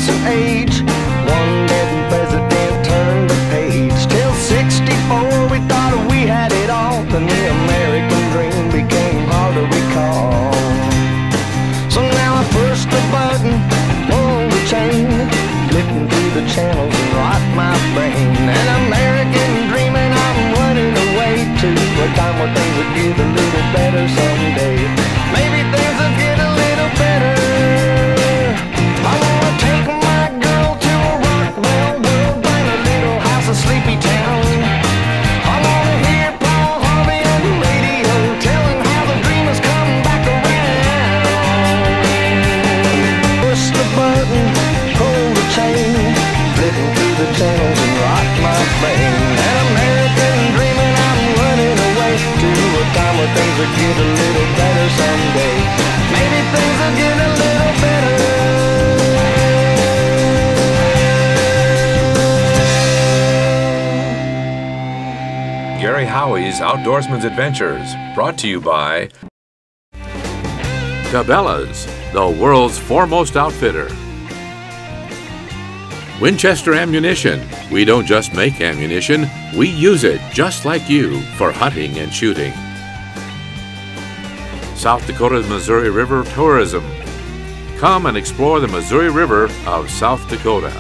some age. One dead president turned the page. Till 64 we thought we had it all, and the American dream became hard to recall. So now I push the button, pull the chain, flipping through the channels and rock my brain. An American dream, and I'm running away to a time where things will get a little better someday. Maybe things will get a little better. I wanna take my girl to a Rockwell world, find a little house, a sleepy town. I wanna hear Paul Harvey on the radio, telling how the dream has come back around. Push the button, pull the chain, flipping through the channels and rock my brain. An American dream, and I'm running away to a time where things will get a little better someday. Maybe things will get a little better. Gary Howie's Outdoorsmen Adventures, brought to you by Cabela's, the world's foremost outfitter. Winchester Ammunition. We don't just make ammunition, we use it just like you for hunting and shooting. South Dakota's Missouri River Tourism. Come and explore the Missouri River of South Dakota.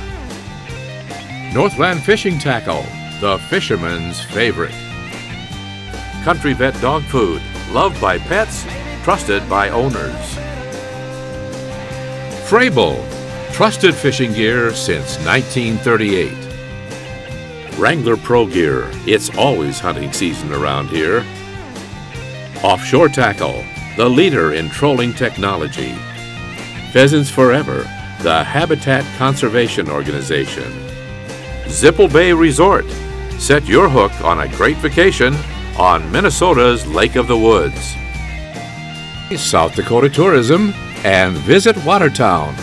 Northland Fishing Tackle, the fisherman's favorite. Country Vet Dog Food, loved by pets, trusted by owners. Frable, trusted fishing gear since 1938. Wrangler Pro Gear, it's always hunting season around here. Offshore Tackle, the leader in trolling technology. Pheasants Forever, the habitat conservation organization. Zippel Bay Resort, set your hook on a great vacation on Minnesota's Lake of the Woods. South Dakota Tourism, and visit Watertown.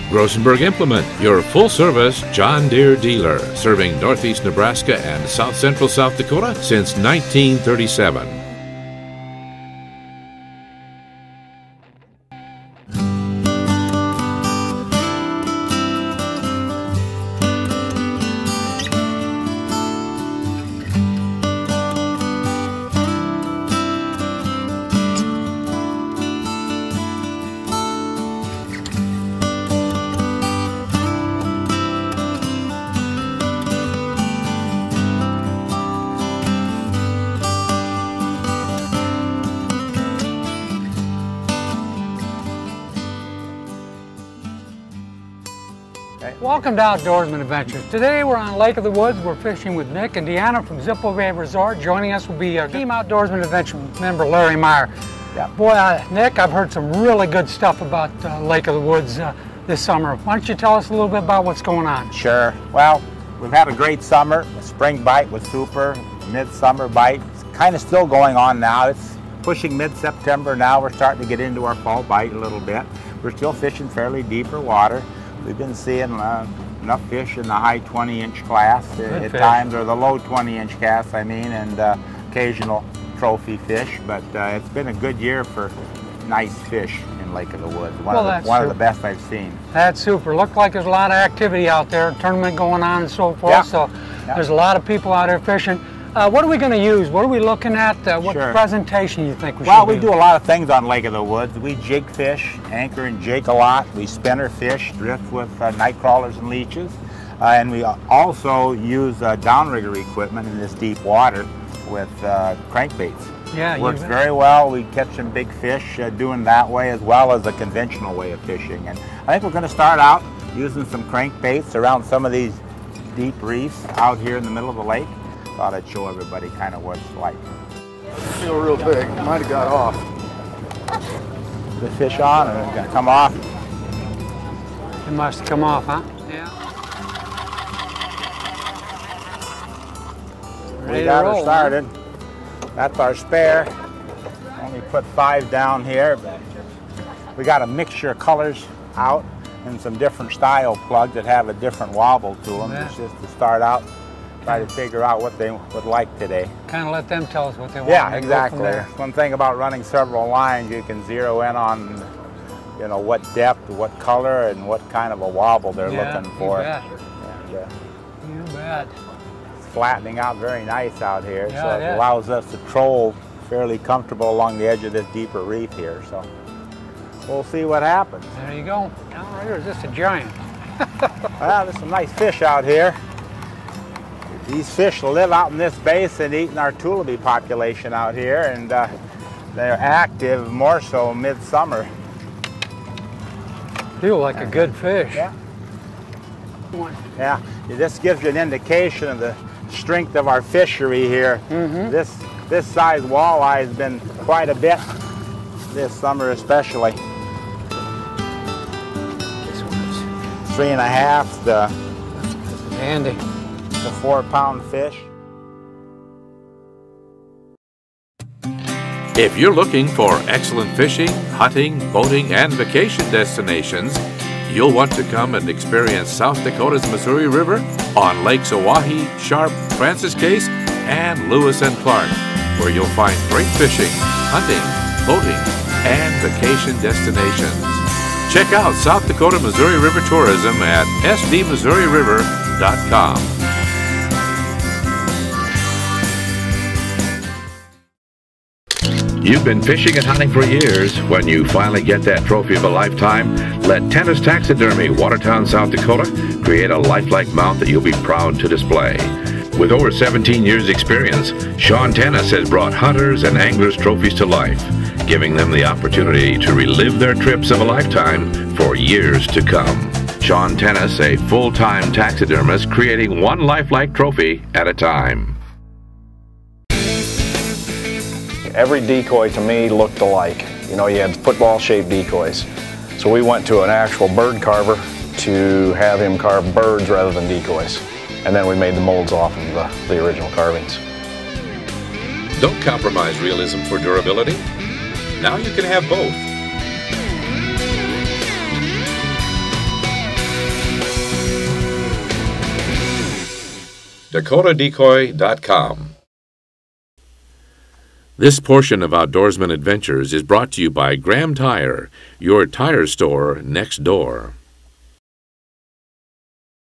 Grosenberg Implement, your full-service John Deere dealer, serving northeast Nebraska and south central South Dakota since 1937. Welcome to Outdoorsmen Adventures. Today we're on Lake of the Woods. We're fishing with Nick and Deanna from Zippel Bay Resort. Joining us will be our Team Outdoorsmen Adventure member Larry Meyer. Yeah. Boy, Nick, I've heard some really good stuff about Lake of the Woods this summer. Why don't you tell us a little bit about what's going on? Sure. Well, we've had a great summer. The spring bite was super. Midsummer bite, it's kind of still going on now. It's pushing mid-September now. We're starting to get into our fall bite a little bit. We're still fishing fairly deeper water. We've been seeing enough fish in the high 20-inch class at times, or the low 20-inch class, I mean, and occasional trophy fish. But it's been a good year for nice fish in Lake of the Woods. One of the best I've seen. That's super. Looked like there's a lot of activity out there, tournament going on and so forth. Yeah. So there's a lot of people out there fishing. What are we going to use? What are we looking at? What presentation you think we should do? Well, we do a lot of things on Lake of the Woods. We jig fish, anchor and jig a lot. We spinner fish, drift with night crawlers and leeches. And we also use downrigger equipment in this deep water with crankbaits. Yeah, works very well. We catch some big fish doing that way, as well as a conventional way of fishing. And I think we're going to start out using some crankbaits around some of these deep reefs out here in the middle of the lake. Thought I'd show everybody kind of what it's like. I feel real big. Might have got off. The fish on, and it's going to come off. It must have come off, huh? Yeah. We got her started. That's our spare. Only put 5 down here. We got a mixture of colors out and some different style plugs that have a different wobble to them. It's just to start out, try to figure out what they would like today. Kind of let them tell us what they want. Yeah, exactly. One thing about running several lines, you can zero in on you know, what depth, what color, and what kind of a wobble they're looking for. You bet. And, You bet. it's flattening out very nice out here, Yeah, so it it is. allows us to troll fairly comfortable along the edge of this deeper reef here. So we'll see what happens. There you go. Downright, or is this a giant? Well, there's some nice fish out here. These fish live out in this basin eating our tullaby population out here, and they're active more so midsummer. Feel like a good fish. Yeah. Yeah, this gives you an indication of the strength of our fishery here. This size walleye has been quite a bit this summer especially. This one's 3.5 handy. to 4-pound fish. If you're looking for excellent fishing, hunting, boating, and vacation destinations, you'll want to come and experience South Dakota's Missouri River on Lakes Oahe, Sharp, Francis Case, and Lewis and Clark, where you'll find great fishing, hunting, boating, and vacation destinations. Check out South Dakota Missouri River Tourism at sdmissouririver.com. You've been fishing and hunting for years. When you finally get that trophy of a lifetime, let Tennis Taxidermy, Watertown, South Dakota, create a lifelike mount that you'll be proud to display. With over 17 years experience, Sean Tennis has brought hunters and anglers trophies to life, giving them the opportunity to relive their trips of a lifetime for years to come. Sean Tennis, a full-time taxidermist, creating one lifelike trophy at a time. Every decoy to me looked alike. You know, you had football-shaped decoys. So we went to an actual bird carver to have him carve birds rather than decoys. And then we made the molds off of the original carvings. Don't compromise realism for durability. Now you can have both. DakotaDecoy.com. This portion of Outdoorsmen Adventures is brought to you by Graham Tire, your tire store next door.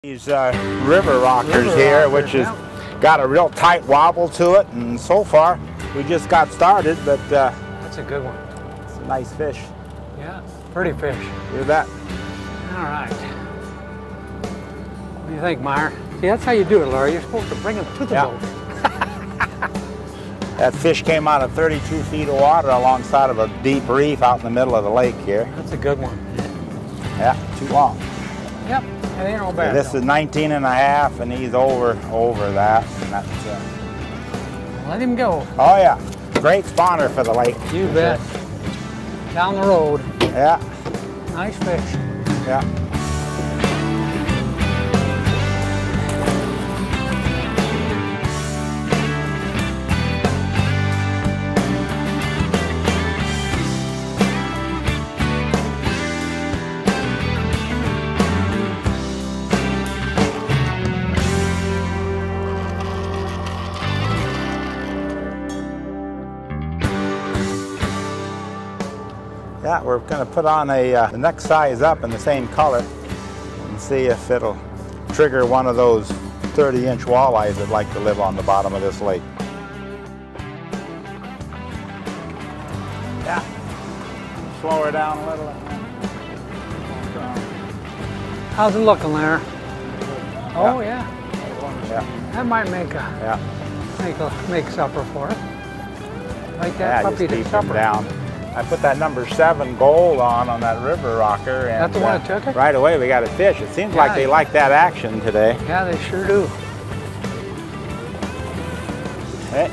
These river rockers here, which has got a real tight wobble to it, and so far we just got started, but That's a good one. it's a nice fish. Yeah, pretty fish. Look at that. All right. What do you think, Meyer? See, that's how you do it, Larry. You're supposed to bring them to the boat. That fish came out of 32 feet of water alongside of a deep reef out in the middle of the lake here. That's a good one. Yeah, too long. Yep, it ain't all bad. This is 19.5, and he's over that. And that's, Let him go. oh yeah, great spawner for the lake. You bet. Down the road. Yeah, Nice fish. yeah. Yeah, we're going to put on the next size up in the same color and see if it'll trigger one of those 30-inch walleyes that like to live on the bottom of this lake. Yeah, slow her down a little. How's it looking, Larry? Oh, yeah. Yeah, That might make supper for it. Like that yeah, puppy just to keep him supper. down. I put that number 7 gold on that river rocker, and That's the one that took it? right away we got a fish. It seems like they like that action today. Yeah, they sure do. Hey,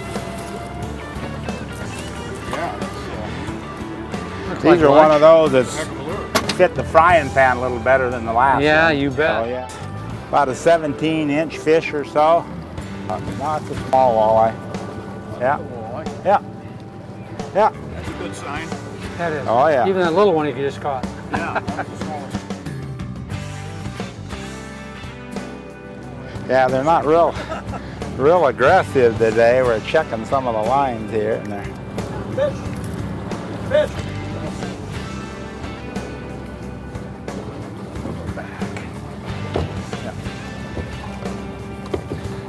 Looks these like are one lunch. of those that's fit the frying pan a little better than the last Yeah, one. you bet. So, yeah. About a 17-inch fish or so. No, it's a small walleye. Yeah. Yeah. Yeah. That's a good sign. That is. Oh, yeah. Even that little one you just caught. Yeah, that's the smallest. Yeah, they're not real aggressive today. We're checking some of the lines here, and they're Fish! Fish!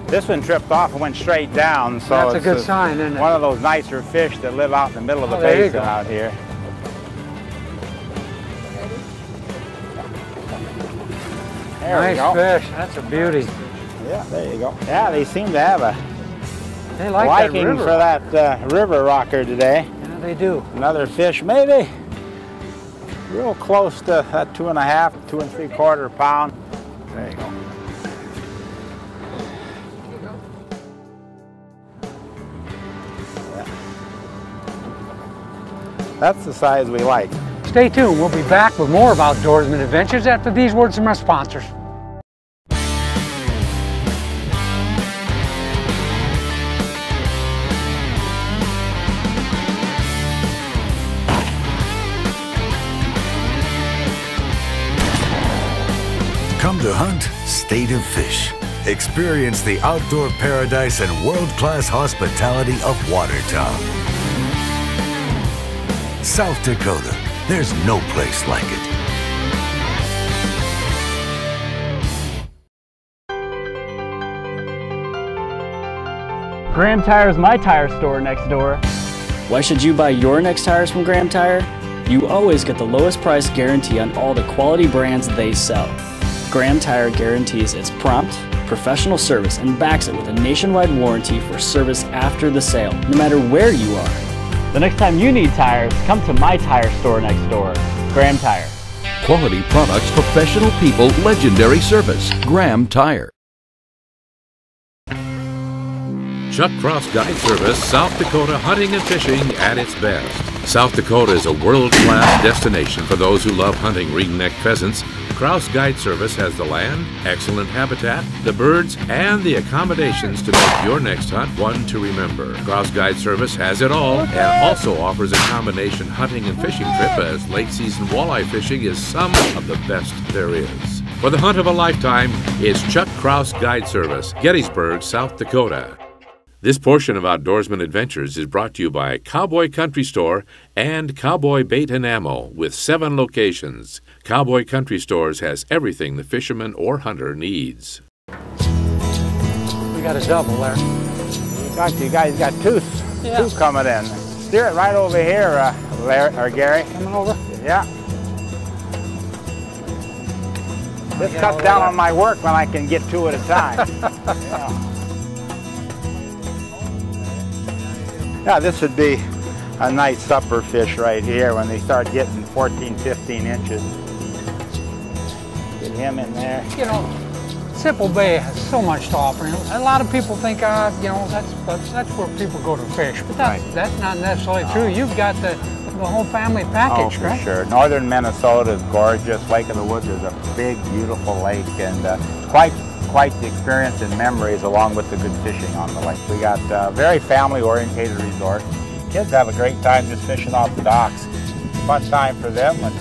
This one tripped off and went straight down, so That's a it's good sign, isn't it? one of those nicer fish that live out in the middle of the Oh, there you basin go. out here. There we Nice go. fish. That's a beauty. Yeah, there you go. Yeah, they seem to have a They like liking that river. for that river rocker today. Yeah, they do. Another fish, maybe real close to that 2.5, 2 3/4 pound. There you go. Yeah. That's the size we like. Stay tuned. We'll be back with more of Outdoorsmen Adventures after these words from our sponsors. Come to hunt, stay to fish. Experience the outdoor paradise and world-class hospitality of Watertown. South Dakota, there's no place like it. Graham Tire's my tire store next door. Why should you buy your next tires from Graham Tire? You always get the lowest price guarantee on all the quality brands they sell. Graham Tire guarantees its prompt, professional service and backs it with a nationwide warranty for service after the sale, no matter where you are. The next time you need tires, come to my tire store next door. Graham Tire. Quality products, professional people, legendary service. Graham Tire. Chuck Cross Guide Service, South Dakota hunting and fishing at its best. South Dakota is a world-class destination for those who love hunting ringneck pheasants. Cross Guide Service has the land, excellent habitat, the birds, and the accommodations to make your next hunt one to remember. Cross Guide Service has it all and also offers a combination hunting and fishing trip, as late season walleye fishing is some of the best there is. For the hunt of a lifetime, it's Chuck Cross Guide Service, Gettysburg, South Dakota. This portion of Outdoorsmen Adventures is brought to you by Cowboy Country Store and Cowboy Bait and Ammo with 7 locations. Cowboy Country Stores has everything the fisherman or hunter needs. We got a double there. You guys got two coming in. Steer it right over here, Larry or Gary. Coming over. Yeah. This cuts down on my work when I can get 2 at a time. Yeah. Yeah, this would be a nice supper fish right here when they start getting 14, 15 inches. Get him in there. You know, Zippel Bay has so much to offer. You know, a lot of people think, you know, that's where people go to fish, but that's not necessarily true. You've got the whole family package, for right? Sure. Northern Minnesota is gorgeous. Lake of the Woods is a big, beautiful lake, and quite the experience and memories along with the good fishing on the lake. We got a very family-oriented resort. Kids have a great time just fishing off the docks. Fun time for them when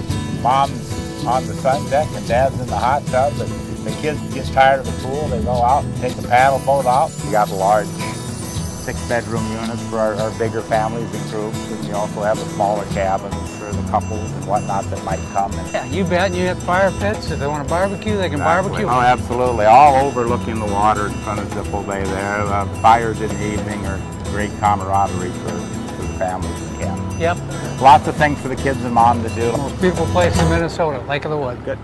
mom's on the sun deck and dad's in the hot tub, and the kids get tired of the pool, they go out and take the paddle boat out. We got large 6-bedroom units for our bigger families and groups, and we also have the smaller cabins for the couples and whatnot that might come. Yeah, you bet. You have fire pits. If they want to barbecue, they can barbecue. Oh, absolutely. All overlooking the water in front of Zippel Bay there. Fires in the evening are great camaraderie for the families and camp. Yep. Lots of things for the kids and mom to do. Most beautiful place in Minnesota, Lake of the Woods. Good.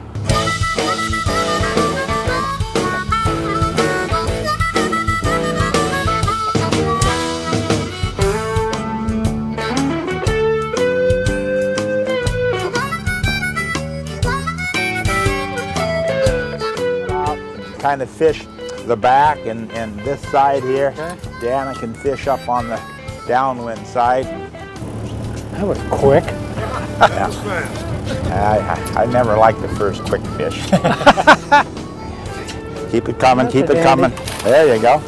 Kind of fish the back and this side here. Okay. Dana can fish up on the downwind side. That was quick. Yeah. I never liked the first quick fish. Keep it coming, keep it coming. There you go.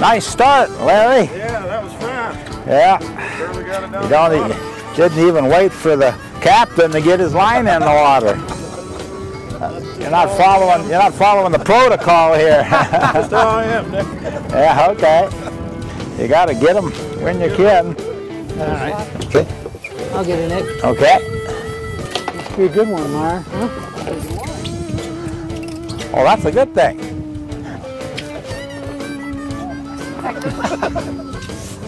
Nice start, Larry. Yeah, that was fast. Yeah. Barely got it down. You didn't even wait for the captain to get his line in the water. You're not following the protocol here. That's how I am, Nick. Yeah, okay. You got to get them when you can. All right. Okay. I'll get in it. Okay. This will be a good one, Meyer. Huh? Oh, that's a good thing.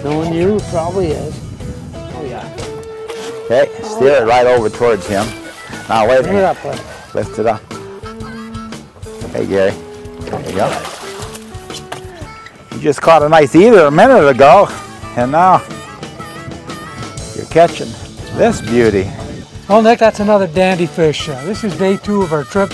Knowing you, probably is. Oh yeah. Okay, steer it right over towards him. Now wait a Bring it minute. up, buddy. Lift it up. Hey Gary, there you go. You just caught a nice eater a minute ago, and now you're catching this beauty. Well, Nick, that's another dandy fish. This is day 2 of our trip.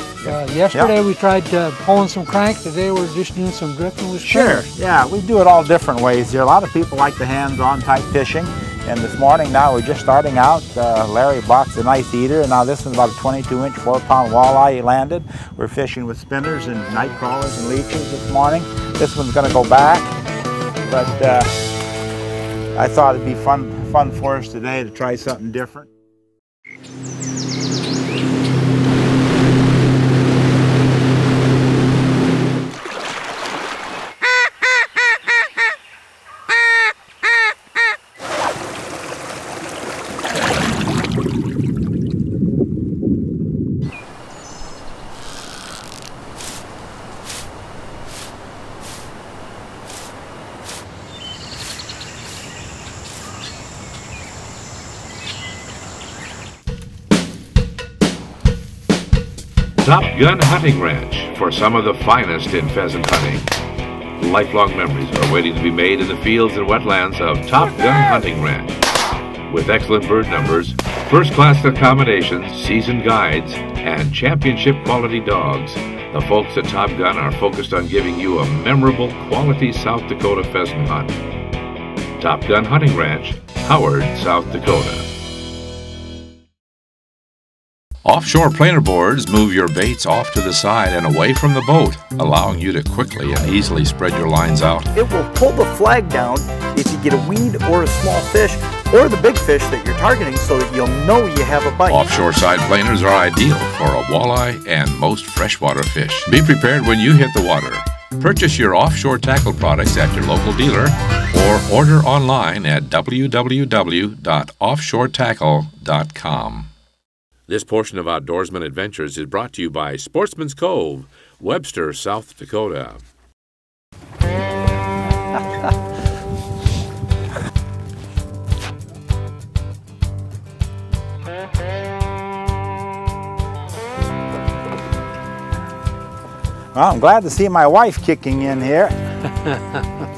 Yesterday we tried pulling some crank. Today we're just doing some drifting with Sure, spinners. yeah, we do it all different ways here. A lot of people like the hands-on type fishing, and this morning now we're just starting out. Larry boxed a nice eater, and now this is about a 22-inch, 4-pound walleye he landed. We're fishing with spinners and night crawlers and leeches this morning. This one's going to go back, but I thought it'd be fun for us today to try something different. Top Gun Hunting Ranch for some of the finest in pheasant hunting. Lifelong memories are waiting to be made in the fields and wetlands of Top Gun Hunting Ranch. With excellent bird numbers, first-class accommodations, seasoned guides, and championship quality dogs, the folks at Top Gun are focused on giving you a memorable quality South Dakota pheasant hunt. Top Gun Hunting Ranch, Howard, South Dakota. Offshore planer boards move your baits off to the side and away from the boat, allowing you to quickly and easily spread your lines out. It will pull the flag down if you get a weed or a small fish or the big fish that you're targeting so that you'll know you have a bite. Offshore side planers are ideal for a walleye and most freshwater fish. Be prepared when you hit the water. Purchase your offshore tackle products at your local dealer or order online at www.offshoretackle.com. This portion of Outdoorsmen Adventures is brought to you by Sportsman's Cove, Webster, South Dakota. Well, I'm glad to see my wife kicking in here.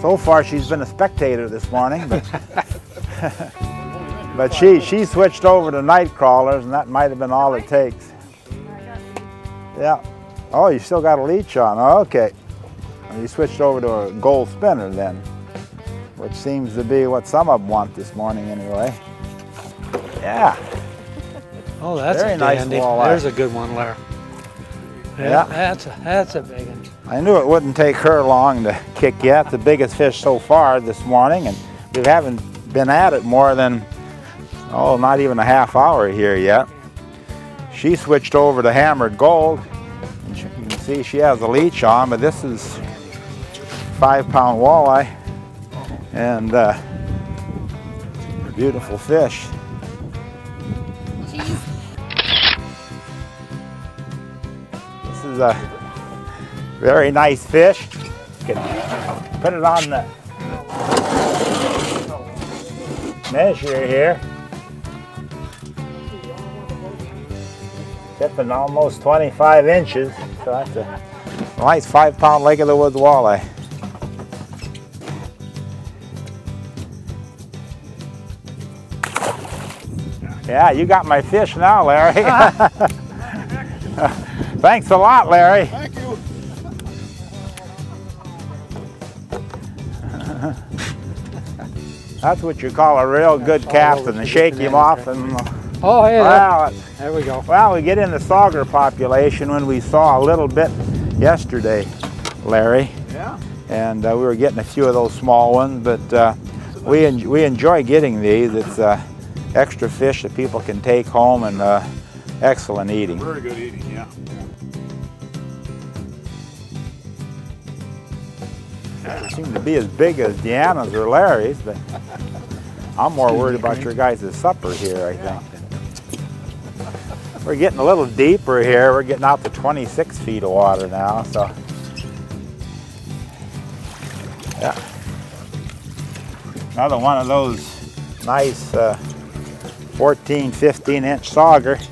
So far she's been a spectator this morning, but she switched over to night crawlers, and that might have been all it takes. Yeah. Oh, you still got a leech on. Oh, okay. You switched over to a gold spinner then, which seems to be what some of them want this morning anyway. Yeah. Oh, that's very a nice dandy. walleye. There's a good one, Larry. Yeah. That's a big one. I knew it wouldn't take her long to kick yet. The biggest fish so far this morning, and we haven't been at it more than, oh, not even a half hour here yet. She switched over to hammered gold, and you can see she has a leech on, but this is 5-pound walleye, and beautiful fish. This is a very nice fish. You can put it on the measure here. Tipping almost 25 inches, so that's a nice 5-pound leg of the woods walleye. Yeah, you got my fish now, Larry. Thanks a lot, Larry. Thank you. That's what you call a real good captain, to shake him off and... Oh, hey, Well, there we go. well, we get in the sauger population when we saw a little bit yesterday, Larry. Yeah. And we were getting a few of those small ones, but we enjoy getting these. It's extra fish that people can take home, and excellent eating. Very good eating, yeah. They seem to be as big as Deanna's or Larry's, but I'm more worried about your guys' supper here, I think. We're getting a little deeper here. We're getting out to 26 feet of water now, so. Yeah. Another one of those nice 14, 15-inch sauger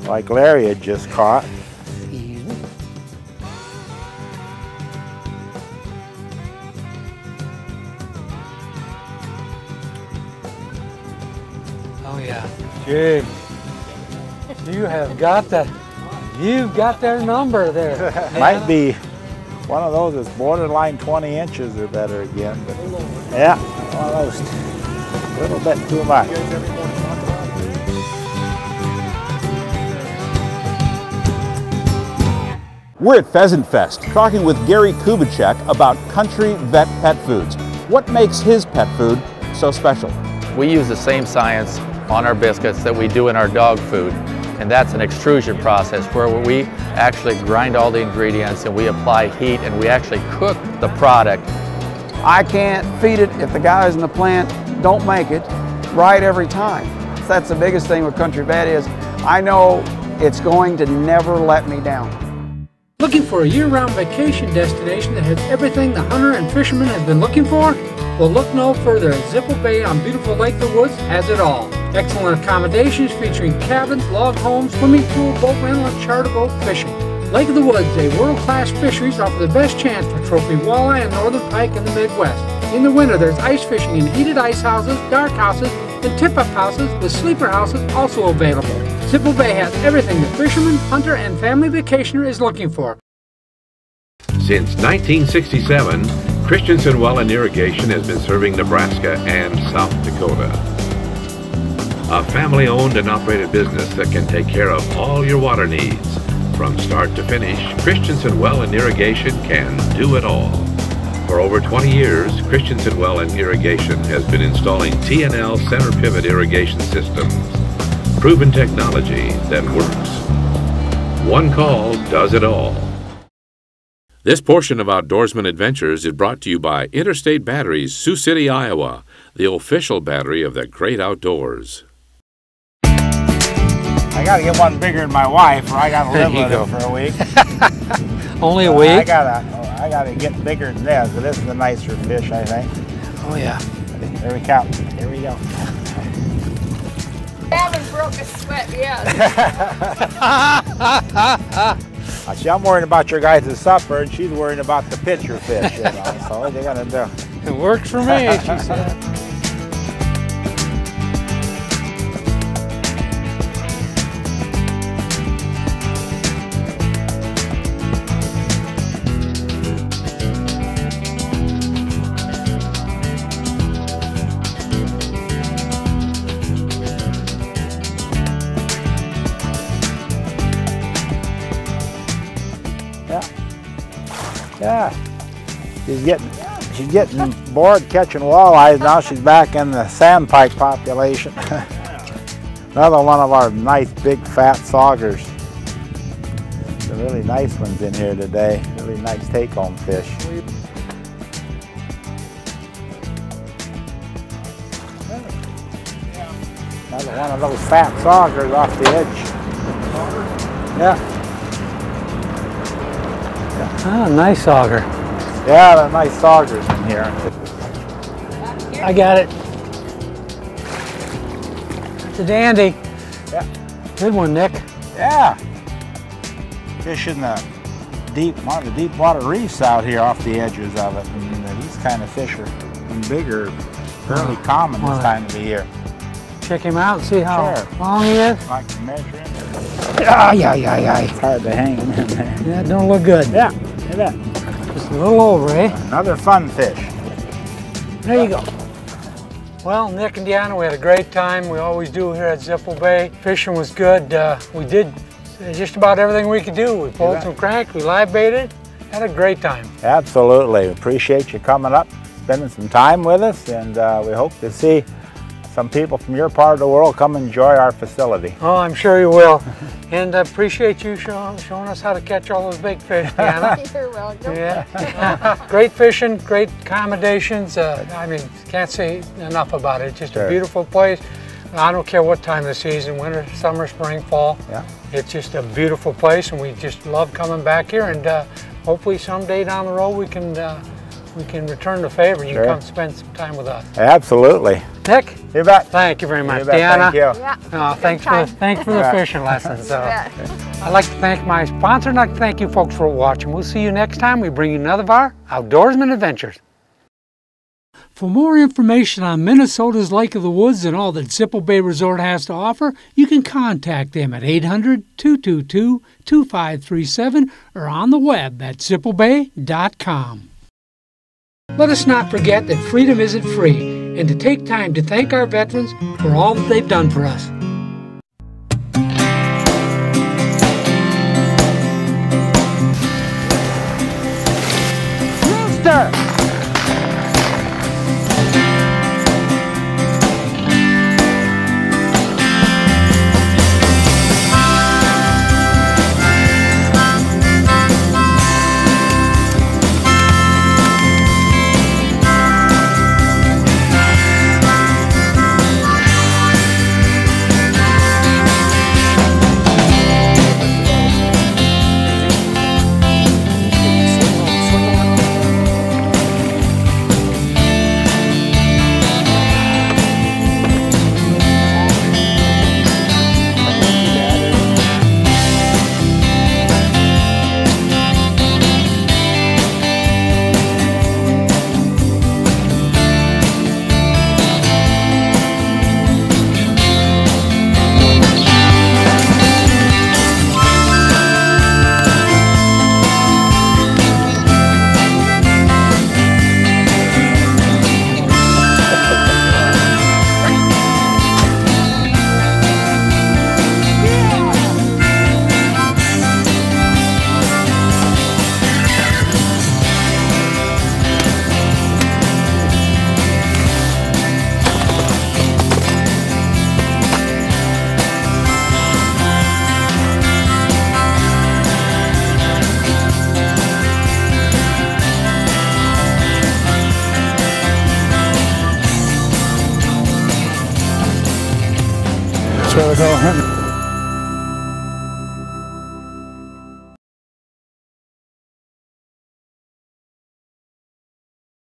like Larry had just caught. Oh yeah, Jig, you've got their number there. Might be one of those that's borderline 20 inches or better again, but yeah, one of those, a little bit too much. We're at Pheasant Fest, talking with Gary Kubicek about Country Vet Pet Foods. What makes his pet food so special? We use the same science on our biscuits that we do in our dog food, and that's an extrusion process where we actually grind all the ingredients and we apply heat and we actually cook the product. I can't feed it if the guys in the plant don't make it right every time. That's the biggest thing with Country Vet is I know it's going to never let me down. Looking for a year-round vacation destination that has everything the hunter and fisherman has been looking for? Well, look no further. Zippel Bay on beautiful Lake of the Woods has it all. Excellent accommodations featuring cabins, log homes, swimming pool, boat rental, and charter boat fishing. Lake of the Woods, a world-class fisheries, offer the best chance for trophy walleye and northern pike in the Midwest. In the winter, there's ice fishing in heated ice houses, dark houses, and tip-up houses with sleeper houses also available. Zippel Bay has everything the fisherman, hunter, and family vacationer is looking for. Since 1967, Christensen Well and Irrigation has been serving Nebraska and South Dakota. A family-owned and operated business that can take care of all your water needs. From start to finish, Christensen Well and Irrigation can do it all. For over 20 years, Christensen Well and Irrigation has been installing T&L center pivot irrigation systems. Proven technology that works. One call does it all. This portion of Outdoorsmen Adventures is brought to you by Interstate Batteries, Sioux City, Iowa, the official battery of the great outdoors. I gotta get one bigger than my wife, or I gotta live with it for a week. Only a week? I gotta get bigger than this, but this is a nicer fish, I think. Oh yeah. There we go. Here we go. I haven't broke a sweat yet. See, I'm worrying about your guys' supper, and she's worrying about the pitcher fish, you know, so what are they gonna do? It works for me, she said. Yeah, she's getting bored catching walleyes. Now she's back in the sandpike population. Another one of our nice big fat saugers. Some really nice ones in here today. Really nice take-home fish. Another one of those fat saugers off the edge. Yeah. Ah, nice auger. Yeah, they're nice saugers in here. I got it. It's a dandy. Yeah. Good one, Nick. Yeah. Fishing the deep water reefs out here off the edges of it. And these kind of fish are bigger, fairly common this time of the year. Check him out and see how Sure. long he is. Like to measure him. Yeah. It's hard to hang him in there. Yeah, don't look good. Yeah, look at that. Just a little over, eh? Another fun fish. There you go. Well, Nick and Deanna, we had a great time. We always do here at Zippel Bay. Fishing was good. We did just about everything we could do. We pulled some crank, we live baited, had a great time. Absolutely. Appreciate you coming up, spending some time with us, and we hope to see some people from your part of the world come enjoy our facility. Oh, I'm sure you will. And I appreciate you showing us how to catch all those big fish, Deanna. You're welcome. Yeah. Great fishing, great accommodations. I mean, can't say enough about it. It's just a beautiful place. I don't care what time of the season, winter, summer, spring, fall. Yeah. It's just a beautiful place, and we just love coming back here. And hopefully someday down the road we can return the favor. You Sure. can come spend some time with us. Absolutely. Nick? You bet. Thank you very much. You bet. Deanna? Thank you. Yeah. Thanks for the fishing lessons. I'd like to thank my sponsor, and I'd like to thank you folks for watching. We'll see you next time. We bring you another of our Outdoorsmen Adventures. For more information on Minnesota's Lake of the Woods and all that Zippel Bay Resort has to offer, you can contact them at 800-222-2537 or on the web at zippelbay.com. Let us not forget that freedom isn't free, and to take time to thank our veterans for all that they've done for us. Rooster! So it's all hunting.